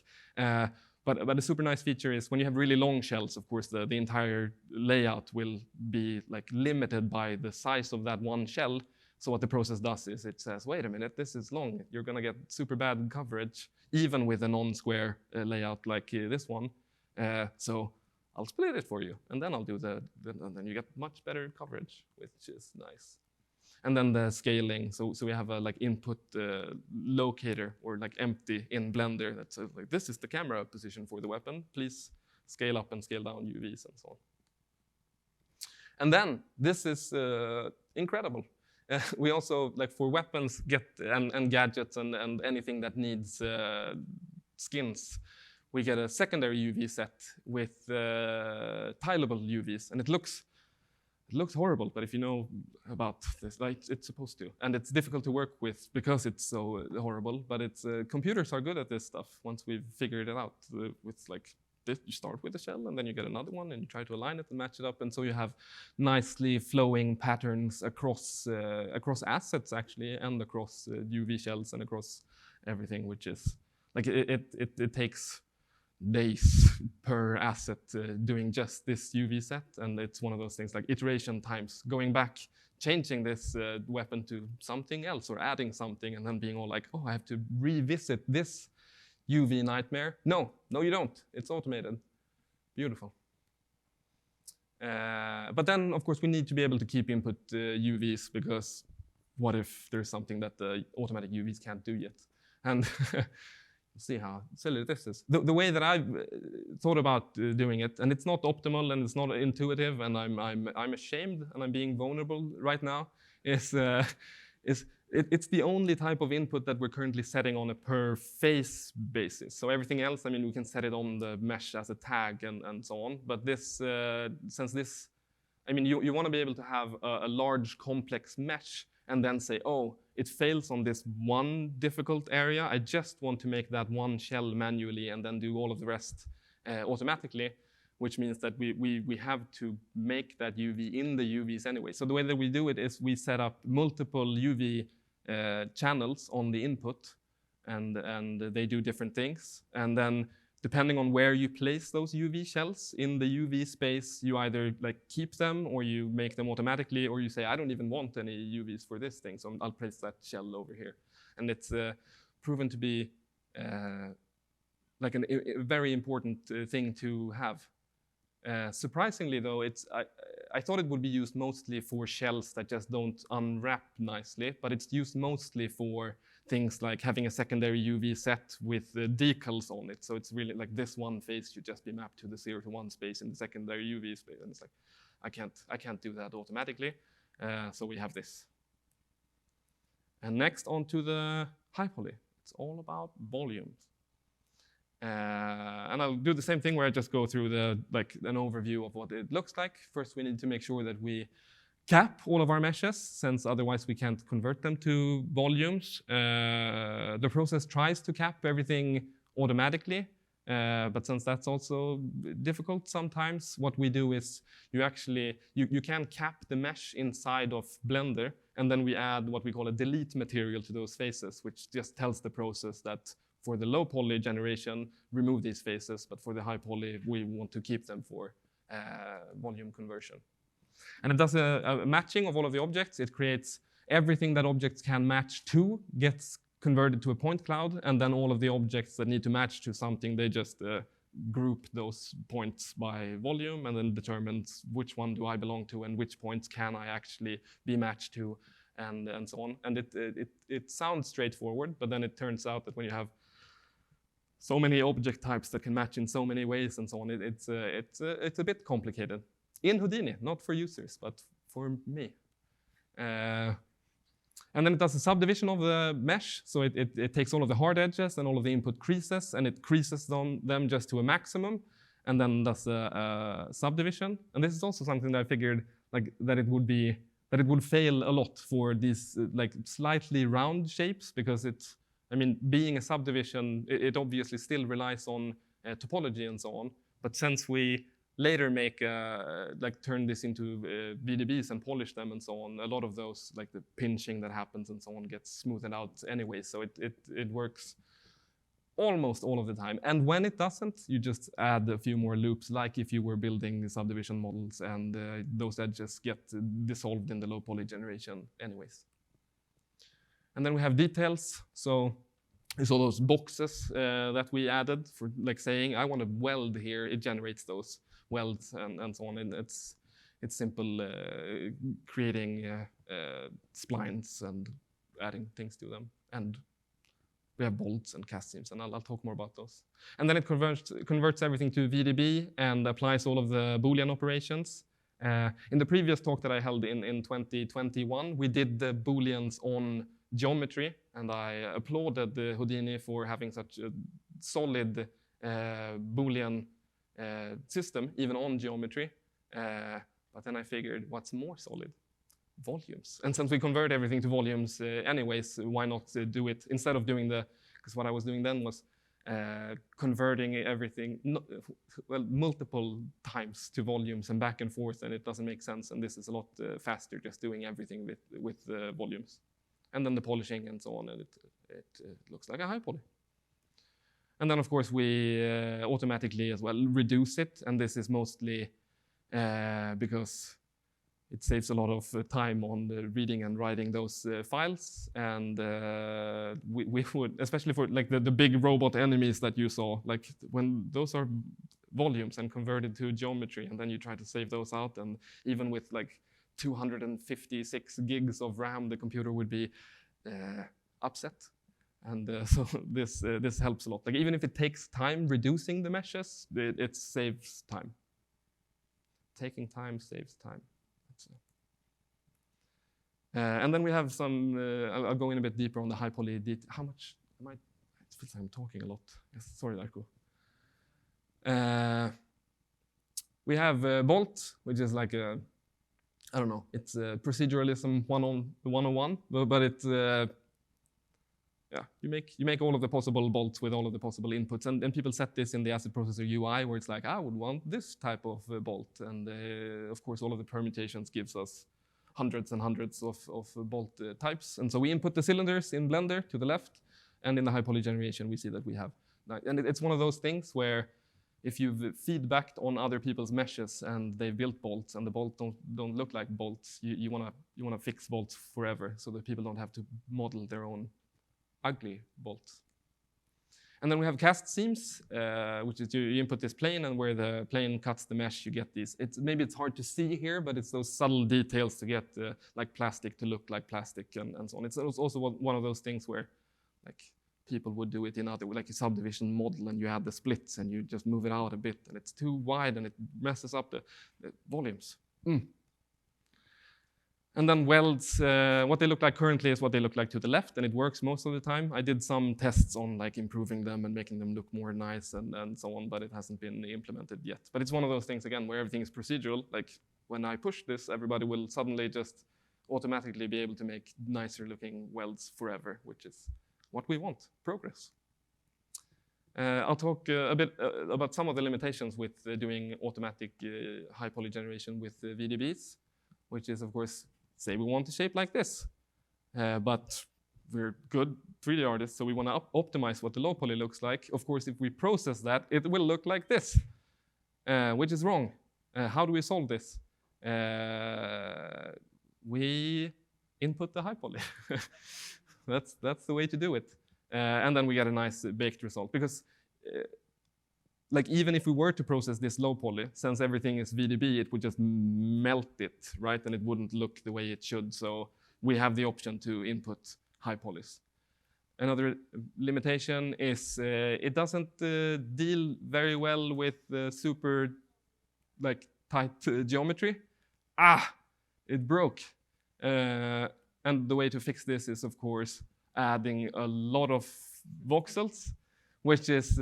But a super nice feature is when you have really long shells, of course, the entire layout will be like limited by the size of that one shell. So what the process does is it says, wait a minute, this is long. You're going to get super bad coverage, even with a non-square layout like this one. So I'll split it for you, and then I'll do and then you get much better coverage, which is nice. And then the scaling, so we have a like input locator, or like empty in Blender that says like, this is the camera position for the weapon. Please scale up and scale down UVs and so on. And then this is incredible. We also, like for weapons and gadgets and anything that needs skins, we get a secondary UV set with tileable UVs, and it looks horrible, but if you know about this, like it's supposed to. And it's difficult to work with because it's so horrible, but computers are good at this stuff once we've figured it out with like you start with a shell, and then you get another one, and you try to align it and match it up, and so you have nicely flowing patterns across assets actually, and across UV shells and across everything, which is like it takes days per asset doing just this UV set, and it's one of those things like iteration times, going back, changing this weapon to something else or adding something, and then being all like, oh, I have to revisit this UV nightmare. No, you don't. It's automated. Beautiful. But then, of course, we need to be able to keep input UVs, because what if there's something that the automatic UVs can't do yet? And see how silly this is. The way that I've thought about doing it, and it's not optimal and it's not intuitive, and I'm ashamed and I'm being vulnerable right now, is it's the only type of input that we're currently setting on a per face basis. So everything else, I mean, we can set it on the mesh as a tag and so on. But this, since this, I mean, you want to be able to have a large complex mesh and then say, oh, it fails on this one difficult area. I just want to make that one shell manually and then do all of the rest automatically, which means that we have to make that UV in the UVs anyway. So the way that we do it is we set up multiple UV channels on the input, and they do different things. And then depending on where you place those UV shells in the UV space, you either like keep them or you make them automatically, or you say, I don't even want any UVs for this thing, so I'll place that shell over here. And it's proven to be like a very important thing to have. Surprisingly, though, I thought it would be used mostly for shells that just don't unwrap nicely, but it's used mostly for things like having a secondary UV set with decals on it. So it's really like this one face should just be mapped to the 0 to 1 space in the secondary UV space. And it's like, I can't do that automatically. So we have this. And next on to the high poly. It's all about volumes. And I'll do the same thing where I just go through an overview of what it looks like. First, we need to make sure that we cap all of our meshes, since otherwise we can't convert them to volumes. The process tries to cap everything automatically, but since that's also difficult sometimes, what we do is you can cap the mesh inside of Blender, and then we add what we call a delete material to those faces, which just tells the process that for the low poly generation, remove these faces, but for the high poly, we want to keep them for volume conversion. And it does a matching of all of the objects. It creates everything that objects can match to gets converted to a point cloud, and then all of the objects that need to match to something, they just group those points by volume, and then determines which one do I belong to and which points can I actually be matched to, and so on. And it sounds straightforward, but then it turns out that when you have so many object types that can match in so many ways and so on, it's a bit complicated. In Houdini, not for users, but for me. And then it does a subdivision of the mesh. So it takes all of the hard edges and all of the input creases, and it creases them just to a maximum, and then does a subdivision. And this is also something that I figured that it would fail a lot for these slightly round shapes, because being a subdivision, it obviously still relies on topology and so on. But since we later turn this into VDBs and polish them and so on, a lot of those, like the pinching that happens and so on, gets smoothed out anyway. So it works almost all of the time. And when it doesn't, you just add a few more loops, like if you were building subdivision models, and those edges get dissolved in the low poly generation anyways. And then we have details. So it's all those boxes that we added for saying, I want to weld here. It generates those welds and so on. And it's simple creating splines and adding things to them. And we have bolts and cast seams, and I'll talk more about those. And then it converts everything to VDB and applies all of the Boolean operations. In the previous talk that I held in 2021, we did the Booleans on geometry, and I applauded the Houdini for having such a solid Boolean system, even on geometry. But then I figured, what's more solid? Volumes. And since we convert everything to volumes anyways, why not do it instead of doing because what I was doing then was converting everything multiple times to volumes and back and forth, and it doesn't make sense. And this is a lot faster, just doing everything with volumes, and then the polishing and so on, and it looks like a high poly. And then of course we automatically as well reduce it, and this is mostly because it saves a lot of time on reading and writing those files, and we would, especially for like the big robot enemies that you saw, like when those are volumes and converted to geometry, and then you try to save those out, and even with like 256 gigs of RAM, the computer would be upset. And so this helps a lot. Like even if it takes time reducing the meshes, it saves time. Taking time saves time. And then we have some, I'll go in a bit deeper on the high poly detail. How much am I? It feels like I'm talking a lot. Yes, sorry, Darko. We have Bolt, which is like a, I don't know, it's proceduralism 101, but it's, yeah, you make all of the possible bolts with all of the possible inputs, and people set this in the asset processor UI, where it's like, I would want this type of bolt, and of course all of the permutations gives us hundreds and hundreds of bolt types, and so we input the cylinders in Blender to the left, and in the high poly generation we see that we have, and it's one of those things where if you've feedbacked on other people's meshes and they've built bolts and the bolts don't look like bolts, you wanna fix bolts forever so that people don't have to model their own ugly bolts. And then we have cast seams, which is you input this plane, and where the plane cuts the mesh, you get these. Maybe it's hard to see here, but it's those subtle details to get like plastic to look like plastic and so on. It's also one of those things where like people would do it in other, like a subdivision model, and you add the splits and you just move it out a bit, and it's too wide and it messes up the volumes. And then welds, what they look like currently is what they look like to the left, and it works most of the time. I did some tests on like improving them and making them look more nice and so on, but it hasn't been implemented yet. But it's one of those things, again, where everything is procedural. Like when I push this, everybody will suddenly just automatically be able to make nicer looking welds forever, which is what we want, progress. I'll talk a bit about some of the limitations with doing automatic high poly generation with VDBs, which is, of course, say we want a shape like this, but we're good 3D artists, so we want to optimize what the low poly looks like. Of course, if we process that, it will look like this, which is wrong. How do we solve this? We input the high poly. That's the way to do it. And then we get a nice baked result, because like even if we were to process this low poly, since everything is VDB, it would just melt it, right? And it wouldn't look the way it should. So we have the option to input high polys. Another limitation is it doesn't deal very well with super like tight geometry. It broke. And the way to fix this is, of course, adding a lot of voxels, which is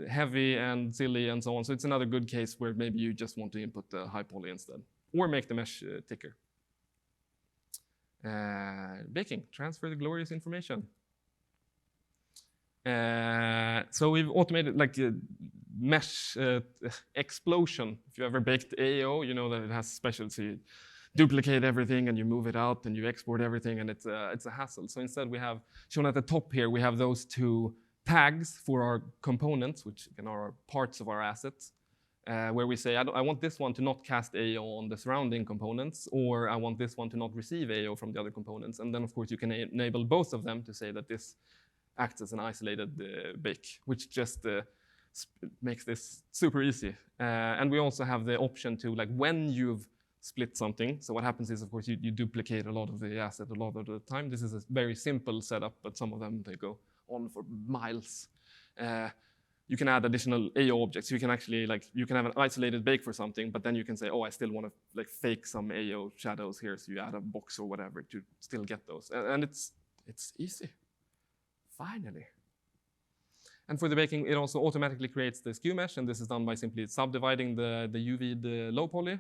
heavy and silly and so on. So it's another good case where maybe you just want to input the high poly instead, or make the mesh thicker. Baking, transfer the glorious information. So we've automated like a mesh explosion. If you ever baked AO, you know that it has special, so you duplicate everything and you move it out and you export everything, and it's a hassle. So instead we have, shown at the top here, we have those two tags for our components, which again are parts of our assets, where we say, I want this one to not cast AO on the surrounding components, or I want this one to not receive AO from the other components. And then, of course, you can enable both of them to say that this acts as an isolated bake, which just makes this super easy. And we also have the option to, like, when you've split something, so what happens is, of course, you duplicate a lot of the asset a lot of the time. This is a very simple setup, but some of them, they go on for miles. You can add additional AO objects. You can actually, like, you can have an isolated bake for something, but then you can say, oh, I still want to like fake some AO shadows here, so you add a box or whatever to still get those. And it's easy, finally. And for the baking, it also automatically creates the skew mesh, and this is done by simply subdividing the UV, the low poly,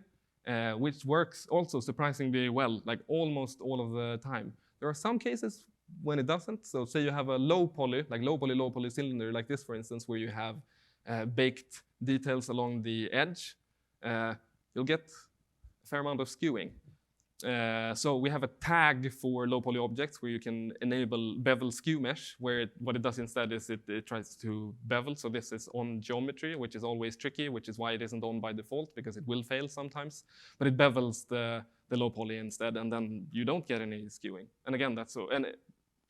which works also surprisingly well, like almost all of the time. There are some cases when it doesn't. So say you have a low poly, low poly cylinder, like this, for instance, where you have baked details along the edge, you'll get a fair amount of skewing. So we have a tag for low poly objects where you can enable bevel skew mesh, where what it does instead is it tries to bevel. So this is on geometry, which is always tricky, which is why it isn't on by default, because it will fail sometimes. But it bevels the low poly instead, and then you don't get any skewing. And again, that's so. And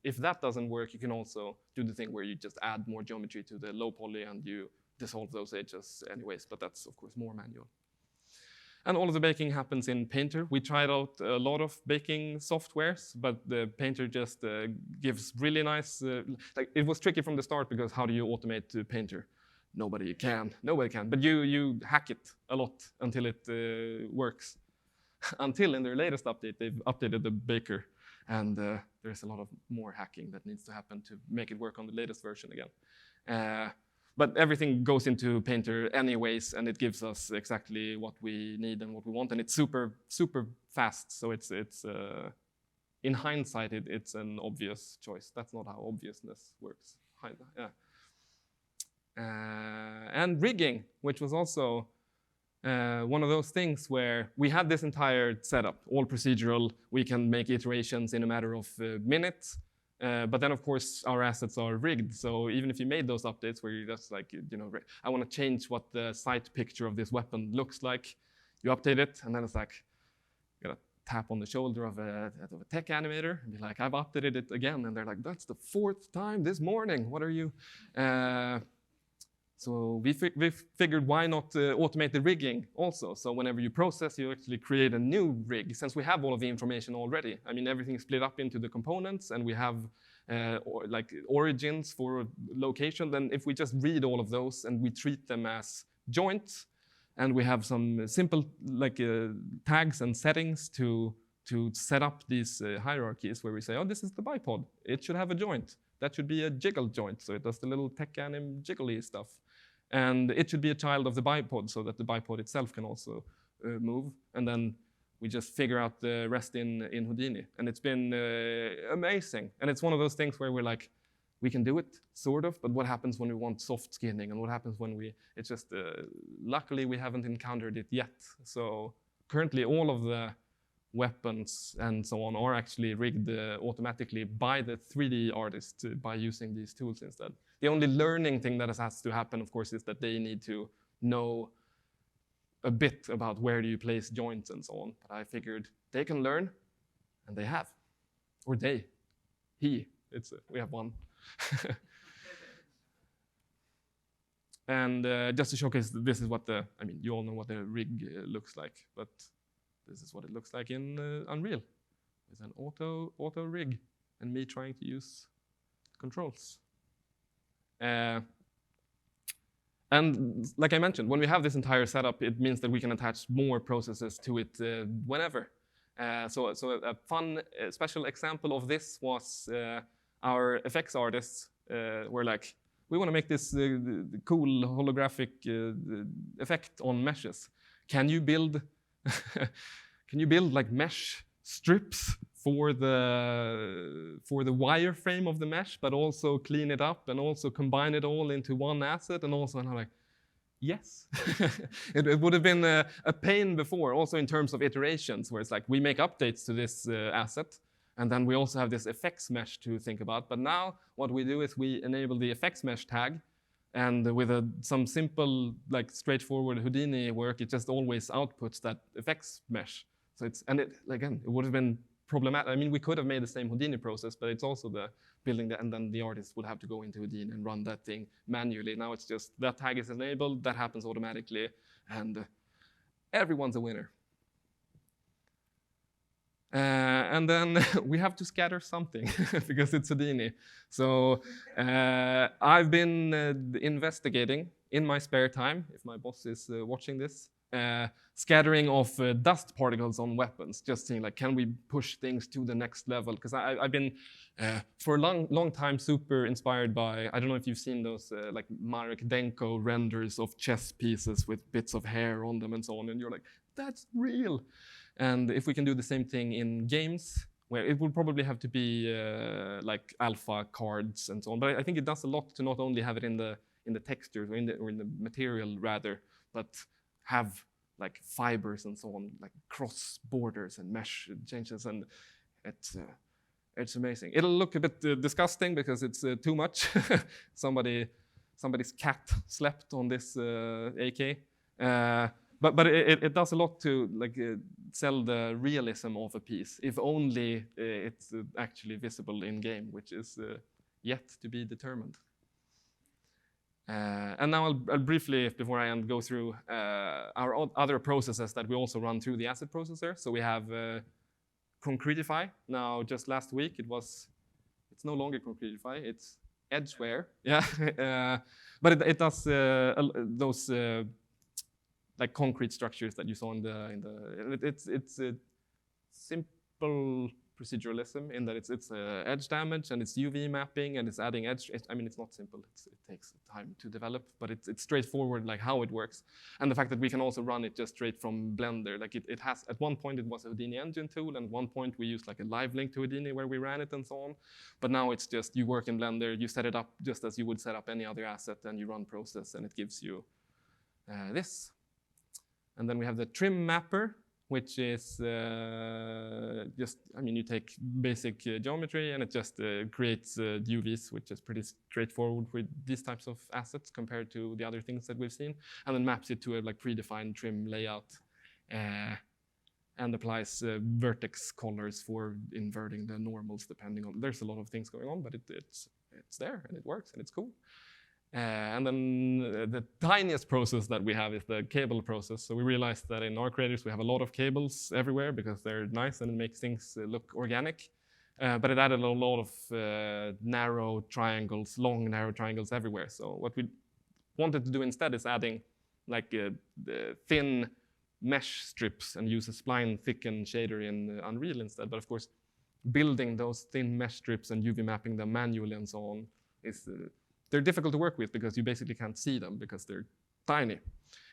if that doesn't work, you can also do the thing where you just add more geometry to the low poly and you dissolve those edges anyways. But that's of course more manual. And all of the baking happens in Painter. We tried out a lot of baking softwares, but the Painter just gives really nice, it was tricky from the start because how do you automate Painter? Nobody can, but you hack it a lot until it works. Until in their latest update, they've updated the baker, and there's a lot of more hacking that needs to happen to make it work on the latest version again. But everything goes into Painter anyways, and it gives us exactly what we need and what we want, and it's super, super fast. So it's in hindsight, it's an obvious choice. That's not how obviousness works. Yeah. And rigging, which was also one of those things where we had this entire setup, all procedural. We can make iterations in a matter of minutes. But then, of course, our assets are rigged. So even if you made those updates where you just like, I want to change what the sight picture of this weapon looks like, you update it, and then it's like, you gotta tap on the shoulder of a tech animator and be like, I've updated it again. And they're like, that's the 4th time this morning. What are you? So we figured why not automate the rigging also. So whenever you process, you actually create a new rig, since we have all of the information already. I mean, everything is split up into the components, and we have origins for location. Then if we just read all of those and we treat them as joints, and we have some simple tags and settings to set up these hierarchies where we say, oh, this is the bipod. It should have a joint. That should be a jiggle joint, so it does the little tech anim jiggly stuff. And it should be a child of the bipod, so that the bipod itself can also move. And then we just figure out the rest in Houdini. And it's been amazing. And it's one of those things where we're like, we can do it, sort of, but what happens when we want soft skinning? And what happens when it's just, luckily we haven't encountered it yet. So currently all of the weapons and so on are actually rigged automatically by the 3D artist by using these tools instead. The only learning thing that has to happen, of course, is that they need to know a bit about where do you place joints and so on. But I figured they can learn, and they have. Or they. He. We have one. And just to showcase, this is what you all know what the rig looks like, but this is what it looks like in Unreal, with an auto rig, and me trying to use controls. And like I mentioned, when we have this entire setup, it means that we can attach more processes to it whenever. So a fun special example of this was our effects artists were like, we want to make this cool holographic effect on meshes. Can you build like mesh strips for the wireframe of the mesh, but also clean it up and also combine it all into one asset? And I'm like, yes. It would have been a pain before, also in terms of iterations, where it's like we make updates to this asset, and then we also have this effects mesh to think about. But now what we do is we enable the effects mesh tag, and with some simple, straightforward Houdini work, it just always outputs that effects mesh. So it would have been problematic. I mean, we could have made the same Houdini process, but it's also the building that, and then the artist would have to go into Houdini and run that thing manually. Now it's just that tag is enabled, that happens automatically, and everyone's a winner. And then we have to scatter something because it's Houdini. So I've been investigating in my spare time, if my boss is watching this, scattering of dust particles on weapons, just seeing can we push things to the next level? Because I've been for a long time super inspired by, I don't know if you've seen those Marek Denko renders of chess pieces with bits of hair on them and so on, and you're like, that's real. And if we can do the same thing in games, where it will probably have to be like alpha cards and so on. But I think it does a lot to not only have it in the textures or in the material rather, but have like fibers and so on, like cross borders and mesh changes, and it's amazing. It'll look a bit disgusting because it's too much. Somebody's cat slept on this AK. But it does a lot to like sell the realism of a piece, if only it's actually visible in game, which is yet to be determined. And now I'll briefly, before I end, go through our other processes that we also run through the asset processor. So we have Concretify. Now, just last week, it's no longer Concretify, it's Edgeware. Yeah, but it does those like concrete structures that you saw in the. It's a simple proceduralism in that it's edge damage and it's UV mapping and it's adding edge. I mean, it's not simple. It takes time to develop, but it's straightforward, like how it works, and the fact that we can also run it just straight from Blender. Like it has, at one point it was a Houdini engine tool, and at one point we used like a live link to Houdini where we ran it and so on. But now it's just you work in Blender, you set it up just as you would set up any other asset, and you run process, and it gives you this. And then we have the trim mapper, which is just, I mean, you take basic geometry and it just creates UVs, which is pretty straightforward with these types of assets compared to the other things that we've seen, and then maps it to a like predefined trim layout and applies vertex colors for inverting the normals depending on, there's a lot of things going on, but it's there and it works and it's cool. And then the tiniest process that we have is the cable process. So we realized that in our creators we have a lot of cables everywhere because they're nice and it makes things look organic. But it added a lot of narrow triangles, long narrow triangles everywhere. So what we wanted to do instead is adding like the thin mesh strips and use a spline thicken shader in Unreal instead. But of course, building those thin mesh strips and UV mapping them manually and so on is they're difficult to work with because you basically can't see them because they're tiny.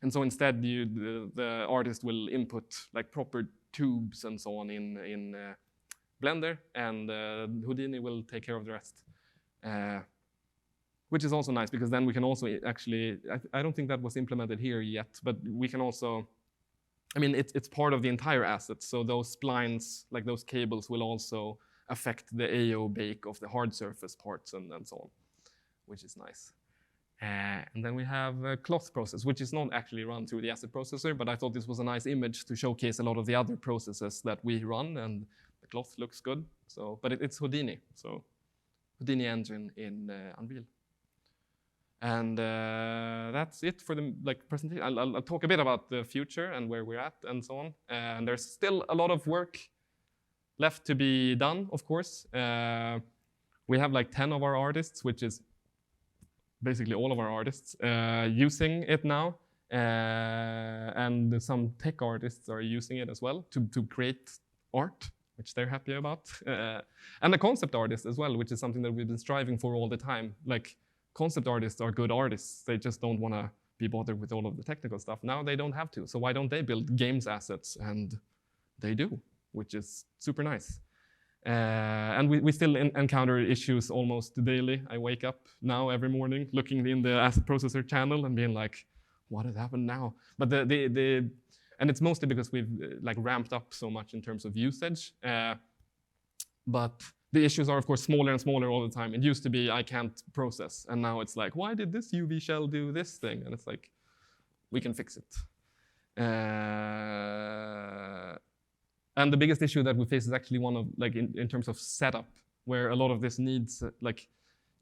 And so instead, the artist will input like proper tubes and so on in Blender, and Houdini will take care of the rest. Which is also nice because then we can also actually, I don't think that was implemented here yet, but we can also, I mean, it's part of the entire asset. So those splines, like those cables, will also affect the AO bake of the hard surface parts and so on, which is nice. And then we have a cloth process, which is not actually run through the asset processor, but I thought this was a nice image to showcase a lot of the other processes that we run, and the cloth looks good. So, but it's Houdini, so Houdini engine in Unreal. And that's it for the presentation. I'll talk a bit about the future and where we're at and so on. And there's still a lot of work left to be done, of course. We have like 10 of our artists, which is basically all of our artists using it now. And some tech artists are using it as well to create art, which they're happy about. And the concept artists as well, which is something that we've been striving for all the time. Like, concept artists are good artists. They just don't want to be bothered with all of the technical stuff. Now they don't have to. So why don't they build games assets? And they do, which is super nice. And we still encounter issues almost daily. I wake up now every morning looking in the asset processor channel and being like, what has happened now? But and it's mostly because we've like ramped up so much in terms of usage. But the issues are, of course, smaller and smaller all the time. It used to be, I can't process. And now it's like, why did this UV shell do this thing? And it's like, we can fix it. And the biggest issue that we face is actually one of, like, in terms of setup, where a lot of this needs, like,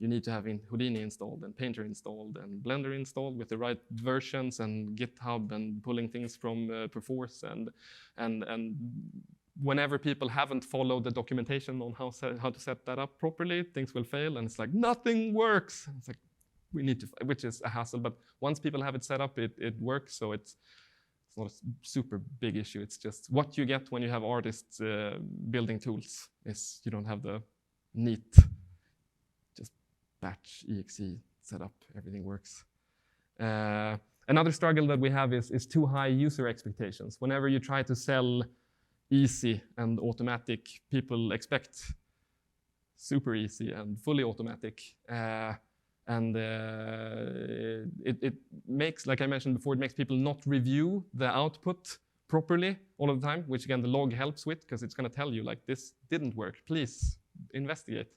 you need to have Houdini installed and Painter installed and Blender installed with the right versions and GitHub and pulling things from Perforce and whenever people haven't followed the documentation on how to set that up properly, things will fail, and it's like, nothing works. And it's like, we need to, which is a hassle, but once people have it set up, it works, so it's not a super big issue. It's just what you get when you have artists building tools is you don't have the neat, just batch exe setup, everything works. Another struggle that we have is too high user expectations. Whenever you try to sell easy and automatic. People expect super easy and fully automatic. It makes, like I mentioned before, it makes people not review the output properly all of the time, which again the log helps with, because it's going to tell you like this didn't work, please investigate.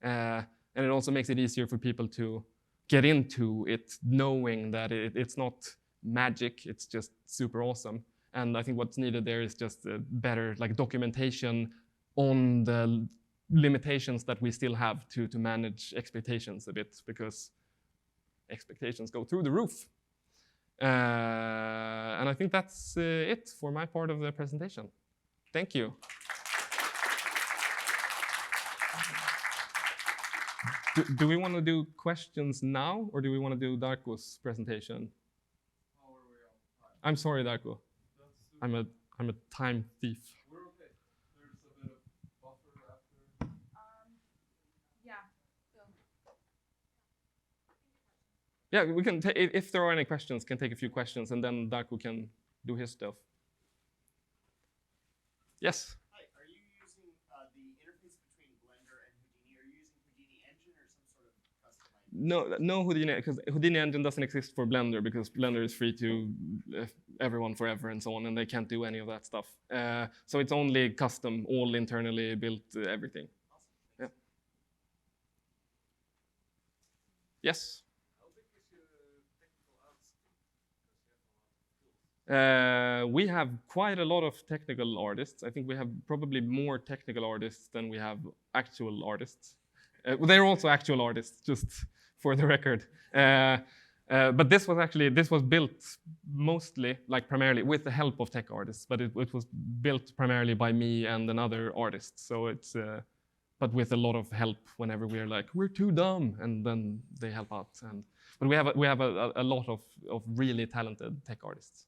And it also makes it easier for people to get into it knowing that it's not magic, it's just super awesome. And I think what's needed there is just a better like documentation on the limitations that we still have to manage expectations a bit, because expectations go through the roof. And I think that's it for my part of the presentation. Thank you. Do we want to do questions now, or do we want to do Darko's presentation? How are we on time? I'm sorry, Darko. I'm a time thief. We're okay. There's a bit of buffer after. Yeah. So Yeah, we can. If there are any questions, can take a few questions, and then Darko can do his stuff. Yes. Hi, are you using the interface between Blender and Houdini? Are you using Houdini Engine or some sort of customized? No Houdini, because Houdini engine doesn't exist for Blender, because Blender is free to everyone forever and so on, and they can't do any of that stuff. So it's only custom, all internally built, everything. Awesome. Yeah. Yes. How big is your technical arts team? Because you have a lot of tools. We have quite a lot of technical artists. I think we have probably more technical artists than we have actual artists. Well, they're also actual artists, just for the record. But this was built mostly, like primarily, with the help of tech artists. But it was built primarily by me and another artist. So it's, but with a lot of help whenever we're like, we're too dumb, and then they help out. But we have a lot of really talented tech artists.